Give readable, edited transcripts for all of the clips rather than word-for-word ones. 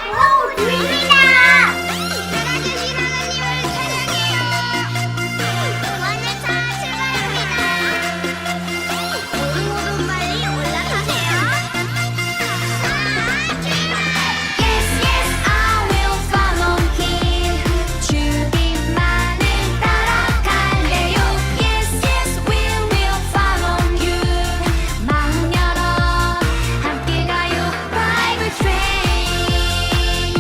오, 주인이다. 살아계신 하나님을 찬양해요. 완전차 출발합니다. 모두 빨리 올라타세요. Yes, yes, I will follow him. 주님만을 따라갈래요. Yes, yes, we will follow you. 마음 열어 함께 가요. Private train.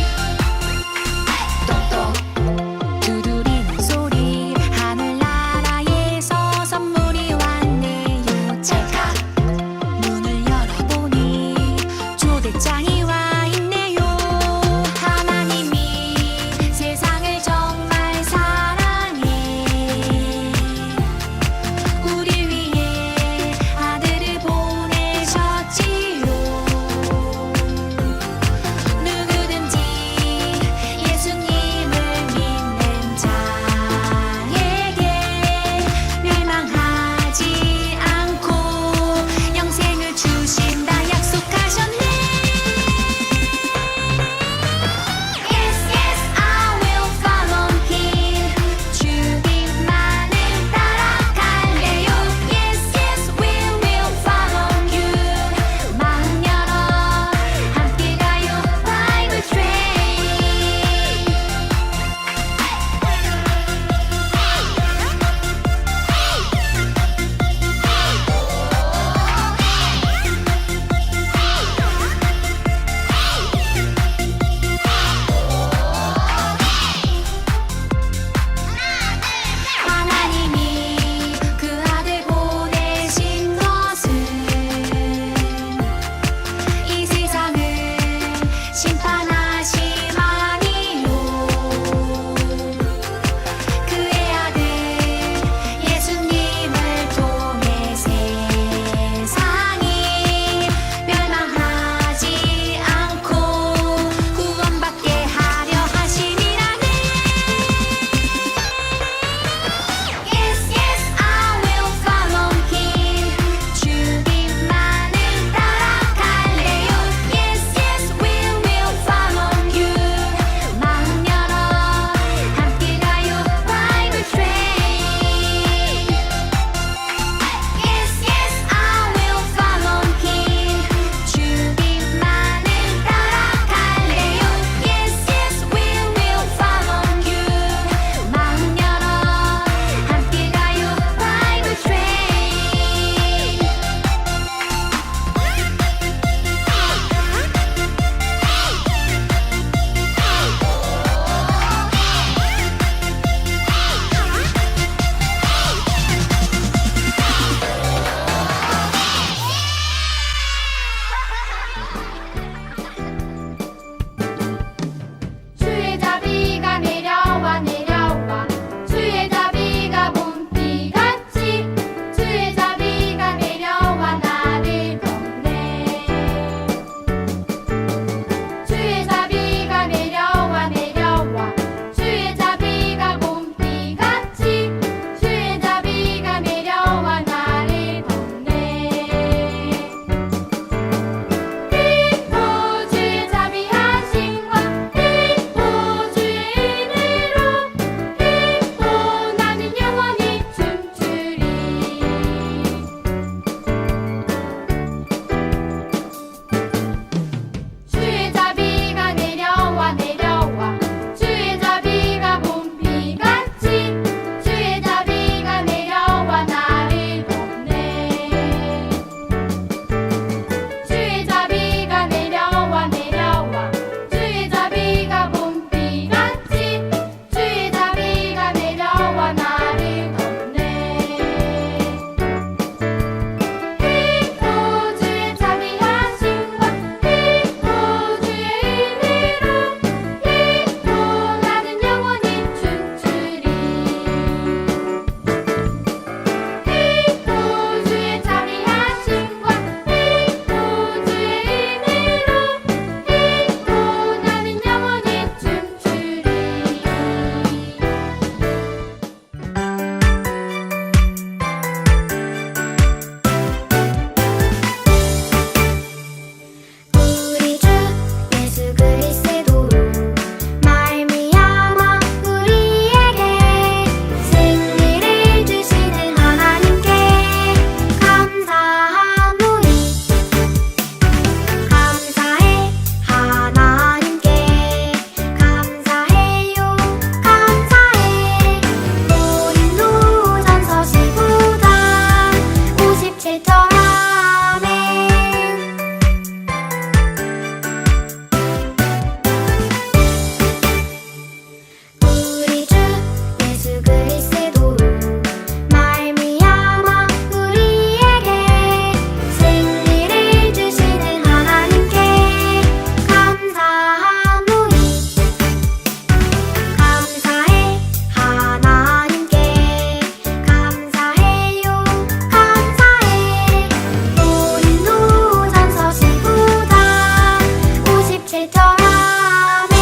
아멘.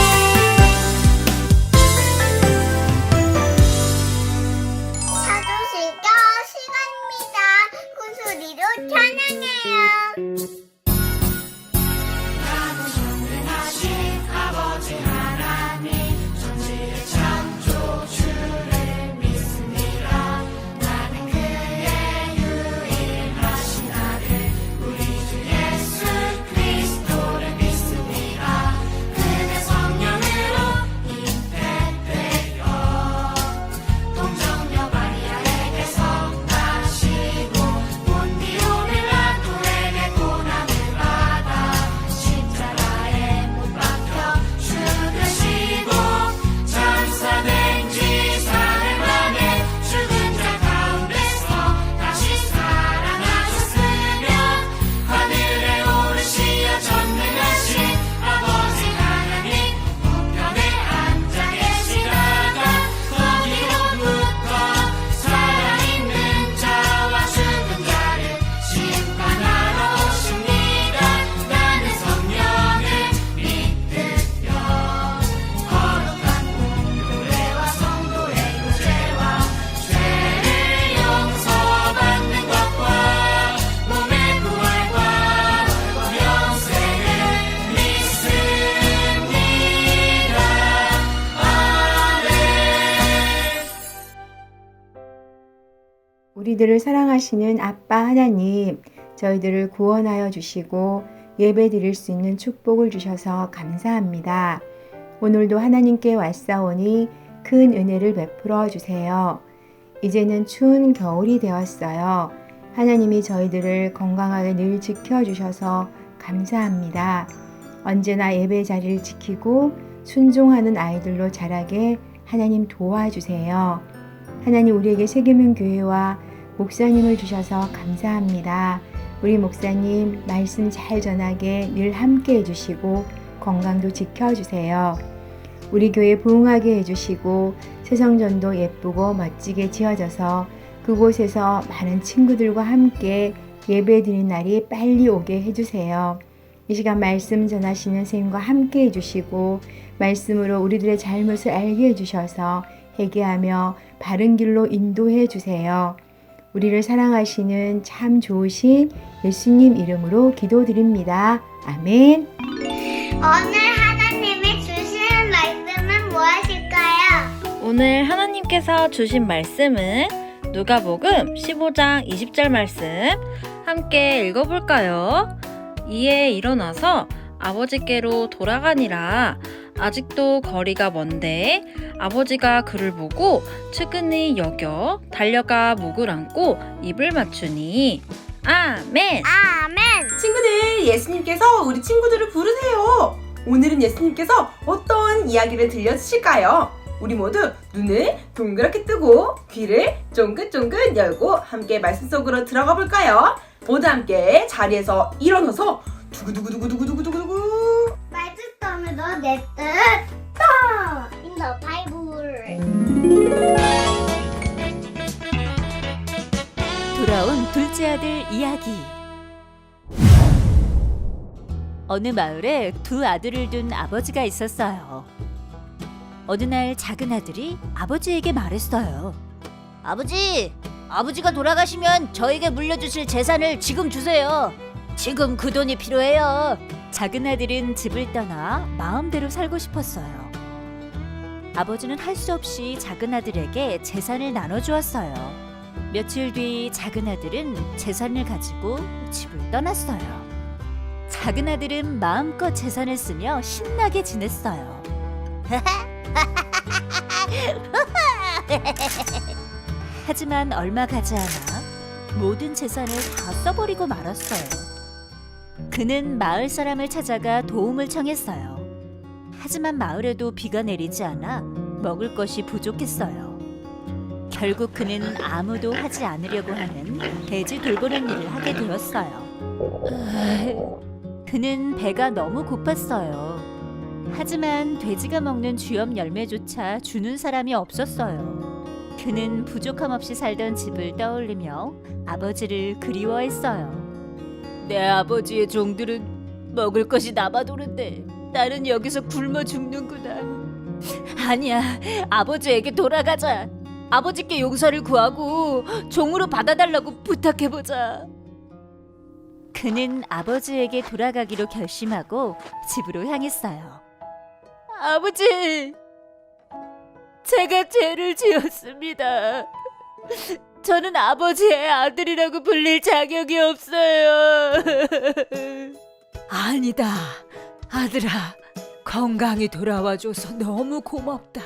사도신경 시간입니다. 큰 소리로 찬양해요. 우리들을 사랑하시는 아빠 하나님, 저희들을 구원하여 주시고 예배 드릴 수 있는 축복을 주셔서 감사합니다. 오늘도 하나님께 왔사오니 큰 은혜를 베풀어 주세요. 이제는 추운 겨울이 되었어요. 하나님이 저희들을 건강하게 늘 지켜주셔서 감사합니다. 언제나 예배 자리를 지키고 순종하는 아이들로 자라게 하나님 도와주세요. 하나님, 우리에게 세계문 교회와 목사님을 주셔서 감사합니다. 우리 목사님 말씀 잘 전하게 늘 함께 해주시고 건강도 지켜주세요. 우리 교회 부흥하게 해주시고 새성전도 예쁘고 멋지게 지어져서 그곳에서 많은 친구들과 함께 예배 드리는 날이 빨리 오게 해주세요. 이 시간 말씀 전하시는 선생님과 함께 해주시고 말씀으로 우리들의 잘못을 알게 해주셔서 회개하며 바른 길로 인도해 주세요. 우리를 사랑하시는 참 좋으신 예수님 이름으로 기도드립니다. 아멘. 오늘 하나님이 주시는 말씀은 무엇일까요? 오늘 하나님께서 주신 말씀은 누가복음 15장 20절 말씀 함께 읽어볼까요? 이에 일어나서 아버지께로 돌아가니라. 아직도 거리가 먼데 아버지가 그를 보고 측은히 여겨 달려가 목을 안고 입을 맞추니 아멘. 아멘. 친구들, 예수님께서 우리 친구들을 부르세요. 오늘은 예수님께서 어떤 이야기를 들려주실까요? 우리 모두 눈을 동그랗게 뜨고 귀를 쫑긋쫑긋 열고 함께 말씀 속으로 들어가 볼까요? 모두 함께 자리에서 일어나서 두구두구두구두구두구두구 말뜻tom으로 내 뜻. 또! In the Bible. 돌아온 둘째 아들 이야기. 어느 마을에 두 아들을 둔 아버지가 있었어요. 어느 날 작은 아들이 아버지에게 말했어요. 아버지가 돌아가시면 저에게 물려주실 재산을 지금 주세요. 지금 그 돈이 필요해요. 작은 아들은 집을 떠나 마음대로 살고 싶었어요. 아버지는 할 수 없이 작은 아들에게 재산을 나눠주었어요. 며칠 뒤 작은 아들은 재산을 가지고 집을 떠났어요. 작은 아들은 마음껏 재산을 쓰며 신나게 지냈어요. 하지만 얼마 가지 않아 모든 재산을 다 써버리고 말았어요. 그는 마을 사람을 찾아가 도움을 청했어요. 하지만 마을에도 비가 내리지 않아 먹을 것이 부족했어요. 결국 그는 아무도 하지 않으려고 하는 돼지 돌보는 일을 하게 되었어요. 그는 배가 너무 고팠어요. 하지만 돼지가 먹는 쥐염 열매조차 주는 사람이 없었어요. 그는 부족함 없이 살던 집을 떠올리며 아버지를 그리워했어요. 내 아버지의 종들은 먹을 것이 남아도는데 나는 여기서 굶어 죽는구나. 아니야, 아버지에게 돌아가자. 아버지께 용서를 구하고 종으로 받아달라고 부탁해보자. 그는 아버지에게 돌아가기로 결심하고 집으로 향했어요. 아버지, 제가 죄를 지었습니다. 저는 아버지의 아들이라고 불릴 자격이 없어요. 아니다, 아들아. 건강히 돌아와줘서 너무 고맙다.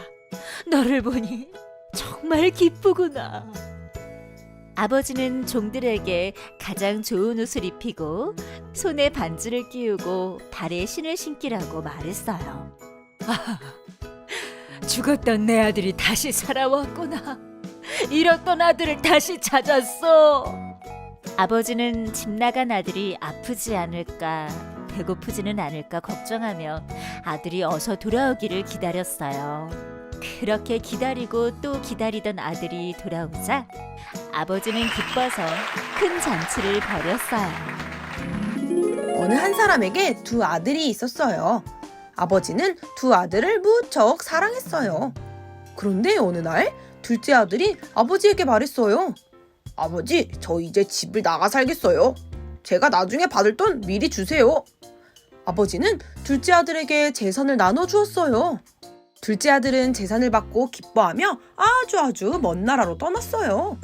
너를 보니 정말 기쁘구나. 아버지는 종들에게 가장 좋은 옷을 입히고 손에 반지를 끼우고 발에 신을 신기라고 말했어요. 아, 죽었던 내 아들이 다시 살아왔구나. 잃었던 아들을 다시 찾았어. 아버지는 집 나간 아들이 아프지 않을까, 배고프지는 않을까 걱정하며 아들이 어서 돌아오기를 기다렸어요. 그렇게 기다리고 또 기다리던 아들이 돌아오자 아버지는 기뻐서 큰 잔치를 벌였어요. 어느 한 사람에게 두 아들이 있었어요. 아버지는 두 아들을 무척 사랑했어요. 그런데 어느 날 둘째 아들이 아버지에게 말했어요. 아버지, 저 이제 집을 나가 살겠어요. 제가 나중에 받을 돈 미리 주세요. 아버지는 둘째 아들에게 재산을 나눠주었어요. 둘째 아들은 재산을 받고 기뻐하며 아주 먼 나라로 떠났어요.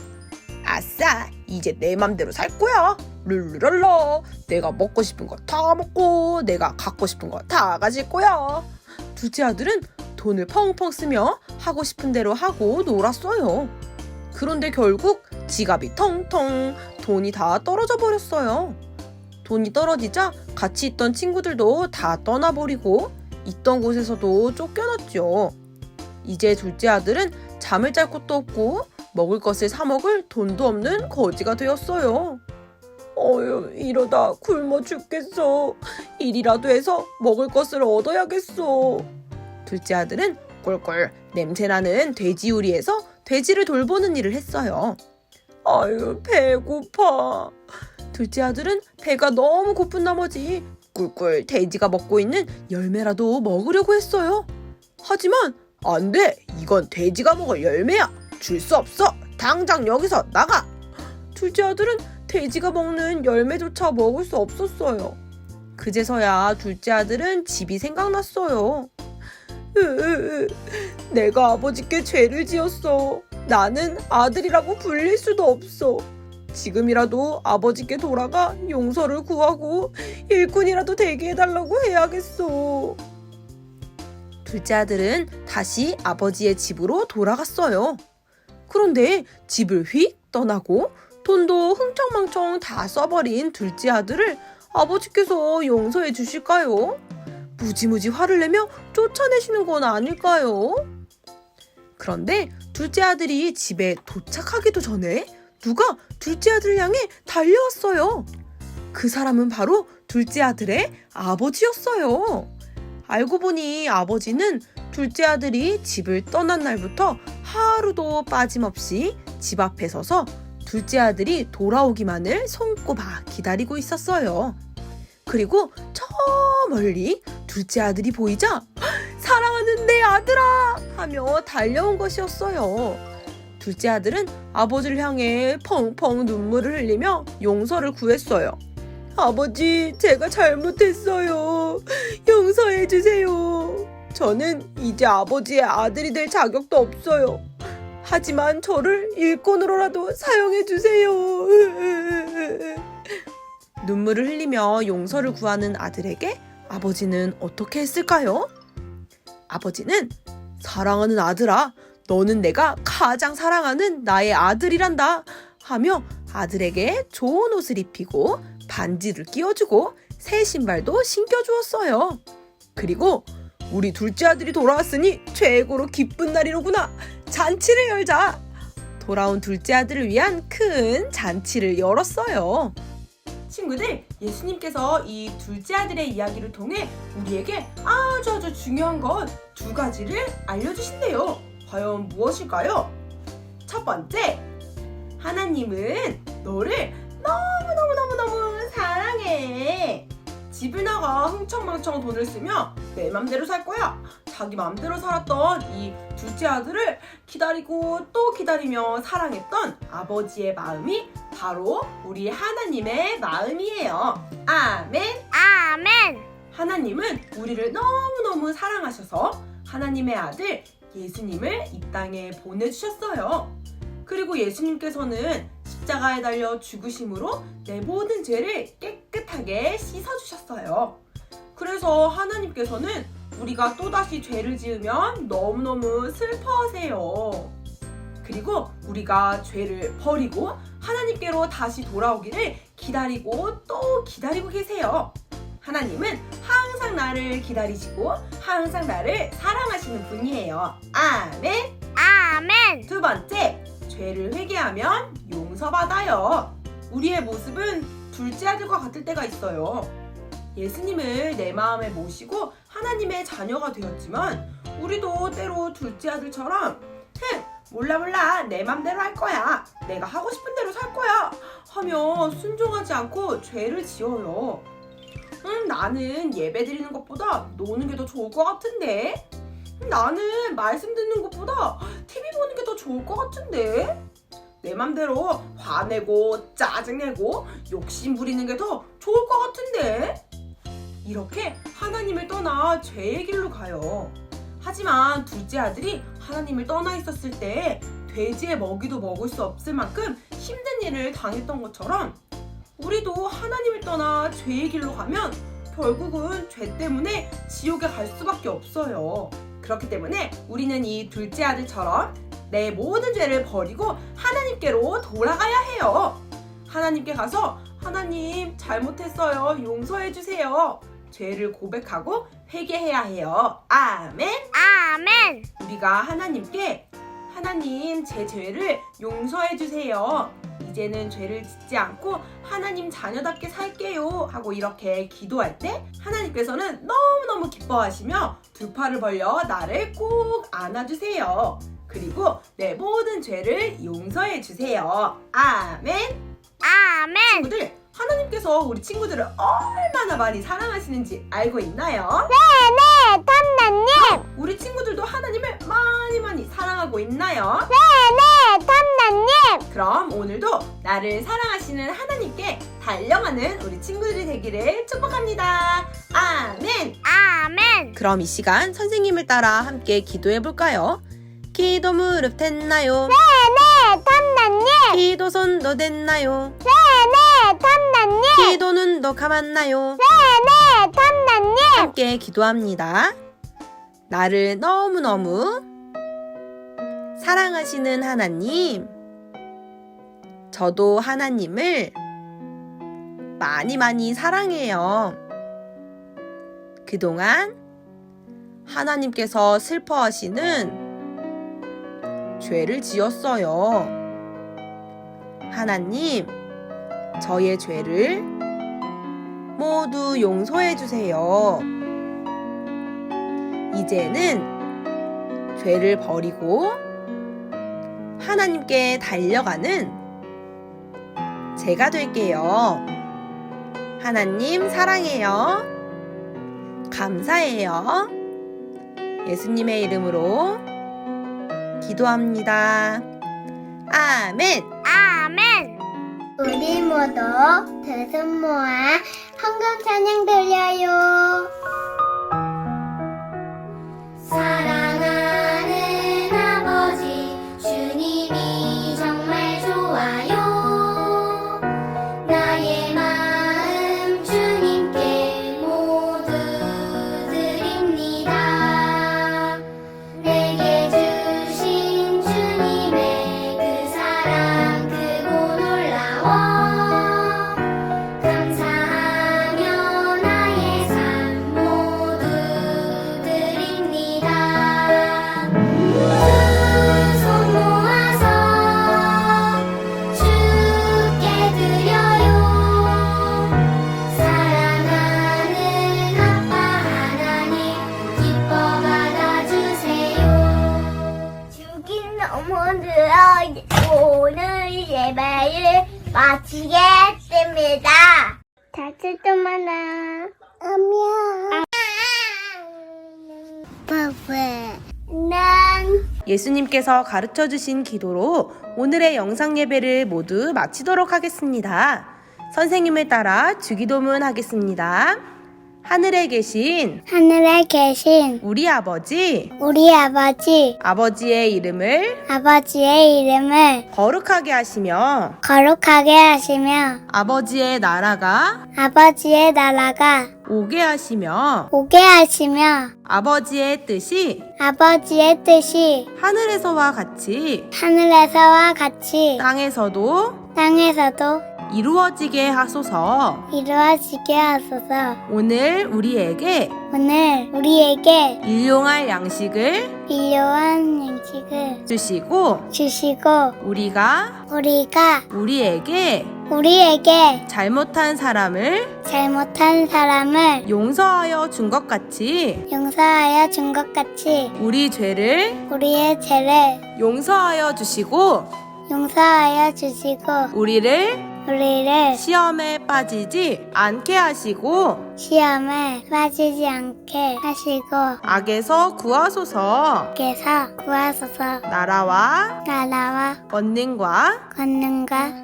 아싸, 이제 내 맘대로 살 거야. 룰루랄라. 내가 먹고 싶은 거 다 먹고 내가 갖고 싶은 거 다 가질 거야. 둘째 아들은 돈을 펑펑 쓰며 하고 싶은 대로 하고 놀았어요. 그런데 결국 지갑이 텅텅, 돈이 다 떨어져 버렸어요. 돈이 떨어지자 같이 있던 친구들도 다 떠나버리고 있던 곳에서도 쫓겨났죠. 이제 둘째 아들은 잠을 잘 곳도 없고 먹을 것을 사 먹을 돈도 없는 거지가 되었어요. 어휴, 이러다 굶어 죽겠어. 일이라도 해서 먹을 것을 얻어야겠어. 둘째 아들은 꿀꿀 냄새나는 돼지우리에서 돼지를 돌보는 일을 했어요. 아유, 배고파. 둘째 아들은 배가 너무 고픈 나머지 꿀꿀 돼지가 먹고 있는 열매라도 먹으려고 했어요. 하지만 안 돼. 이건 돼지가 먹을 열매야. 줄 수 없어. 당장 여기서 나가. 둘째 아들은 돼지가 먹는 열매조차 먹을 수 없었어요. 그제서야 둘째 아들은 집이 생각났어요. 내가 아버지께 죄를 지었어. 나는 아들이라고 불릴 수도 없어. 지금이라도 아버지께 돌아가 용서를 구하고 일꾼이라도 되게 해달라고 해야겠어. 둘째 아들은 다시 아버지의 집으로 돌아갔어요. 그런데 집을 휙 떠나고 돈도 흥청망청 다 써버린 둘째 아들을 아버지께서 용서해 주실까요? 무지무지 화를 내며 쫓아내시는 건 아닐까요? 그런데 둘째 아들이 집에 도착하기도 전에 누가 둘째 아들을 향해 달려왔어요. 그 사람은 바로 둘째 아들의 아버지였어요. 알고 보니 아버지는 둘째 아들이 집을 떠난 날부터 하루도 빠짐없이 집 앞에 서서 둘째 아들이 돌아오기만을 손꼽아 기다리고 있었어요. 그리고 저 멀리 둘째 아들이 보이자 사랑하는 내 아들아 하며 달려온 것이었어요. 둘째 아들은 아버지를 향해 펑펑 눈물을 흘리며 용서를 구했어요. 아버지, 제가 잘못했어요. 용서해 주세요. 저는 이제 아버지의 아들이 될 자격도 없어요. 하지만 저를 일꾼으로라도 사용해 주세요. 눈물을 흘리며 용서를 구하는 아들에게 아버지는 어떻게 했을까요? 아버지는 사랑하는 아들아, 너는 내가 가장 사랑하는 나의 아들이란다 하며 아들에게 좋은 옷을 입히고 반지를 끼워주고 새 신발도 신겨주었어요. 그리고 우리 둘째 아들이 돌아왔으니 최고로 기쁜 날이로구나. 잔치를 열자. 돌아온 둘째 아들을 위한 큰 잔치를 열었어요. 친구들, 예수님께서 이 둘째 아들의 이야기를 통해 우리에게 아주 중요한 것 두 가지를 알려주신대요. 과연 무엇일까요? 첫 번째, 하나님은 너를 너무너무 사랑해. 집을 나가 흥청망청 돈을 쓰며 내 맘대로 살 거야. 자기 맘대로 살았던 이 둘째 아들을 기다리고 또 기다리며 사랑했던 아버지의 마음이 바로 우리 하나님의 마음이에요. 아멘. 아멘. 하나님은 우리를 너무너무 사랑하셔서 하나님의 아들 예수님을 이 땅에 보내주셨어요. 그리고 예수님께서는 십자가에 달려 죽으심으로 내 모든 죄를 깨끗하게 씻어주셨어요. 그래서 하나님께서는 우리가 또다시 죄를 지으면 너무너무 슬퍼하세요. 그리고 우리가 죄를 버리고 하나님께로 다시 돌아오기를 기다리고 또 기다리고 계세요. 하나님은 항상 나를 기다리시고 항상 나를 사랑하시는 분이에요. 아멘. 아멘. 두 번째, 죄를 회개하면 용서받아요. 우리의 모습은 둘째 아들과 같을 때가 있어요. 예수님을 내 마음에 모시고 하나님의 자녀가 되었지만 우리도 때로 둘째 아들처럼 몰라 내 맘대로 할 거야, 내가 하고 싶은 대로 살 거야 하며 순종하지 않고 죄를 지어요. 나는 예배 드리는 것보다 노는 게 더 좋을 것 같은데, 나는 말씀 듣는 것보다 TV 보는 게 더 좋을 것 같은데, 내 맘대로 화내고 짜증내고 욕심 부리는 게 더 좋을 것 같은데, 이렇게 하나님을 떠나 죄의 길로 가요. 하지만 둘째 아들이 하나님을 떠나 있었을 때 돼지의 먹이도 먹을 수 없을 만큼 힘든 일을 당했던 것처럼 우리도 하나님을 떠나 죄의 길로 가면 결국은 죄 때문에 지옥에 갈 수밖에 없어요. 그렇기 때문에 우리는 이 둘째 아들처럼 내 모든 죄를 버리고 하나님께로 돌아가야 해요. 하나님께 가서 하나님 잘못했어요, 용서해 주세요, 죄를 고백하고 회개해야 해요. 아멘. 아멘. 우리가 하나님께 하나님 제 죄를 용서해 주세요, 이제는 죄를 짓지 않고 하나님 자녀답게 살게요 하고 이렇게 기도할 때 하나님께서는 너무너무 기뻐하시며 두 팔을 벌려 나를 꼭 안아주세요. 그리고 내 모든 죄를 용서해 주세요. 아멘. 아멘. 친구들, 하나님께서 우리 친구들을 얼마나 많이 사랑하시는지 알고 있나요? 네, 탐나님. 우리 친구들도 하나님을 많이 사랑하고 있나요? 네, 탐나님. 그럼 오늘도 나를 사랑하시는 하나님께 달려가는 우리 친구들이 되기를 축복합니다. 아멘. 아멘. 그럼 이 시간 선생님을 따라 함께 기도해 볼까요? 기도 무릎 됐나요? 네, 탐나님. 기도 손도 됐나요? 네, 탐나님. 기도 눈도 감았나요? 네, 탐나님. 함께 기도합니다. 나를 너무너무 사랑하시는 하나님, 저도 하나님을 많이 사랑해요. 그동안 하나님께서 슬퍼하시는 죄를 지었어요. 하나님, 저의 죄를 모두 용서해 주세요. 이제는 죄를 버리고 하나님께 달려가는 제가 될게요. 하나님 사랑해요. 감사해요. 예수님의 이름으로 기도합니다. 아멘. 아멘. 우리 모두 두 손 모아 헌금 찬양 드려요. 사랑하는 아버지, 주님이 정말 좋아요. 나의 마음 주님께 모두 드립니다. 내게 주신 주님의 그 사랑 크고 놀라워. 감사하며 나의 삶 모두 드립니다. 두 손 모아서 주께 드려요. 사랑하는 아빠 하나님, 기뻐 받아주세요. 주긴 너무 들어 오늘 예배를 마치겠습니다. 다시 또 만나. 예수님께서 가르쳐 주신 기도로 오늘의 영상 예배를 모두 마치도록 하겠습니다. 선생님을 따라 주기도문 하겠습니다. 하늘에 계신 우리 아버지, 아버지의 이름을 거룩하게 하시며 아버지의 나라가 오게 하시며 아버지의 뜻이 하늘에서와 같이 땅에서도 이루어지게 하소서. 오늘 우리에게 일용할 양식을 주시고 우리가 우리에게 잘못한 사람을 용서하여 준 것 같이 우리 죄를 용서하여 주시고 우리를 시험에 빠지지 않게 하시고 악에서 구하소서. 나라와 권능과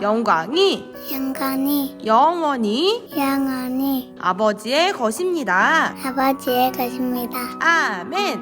영광이 영원히 아버지의 것입니다. 아멘.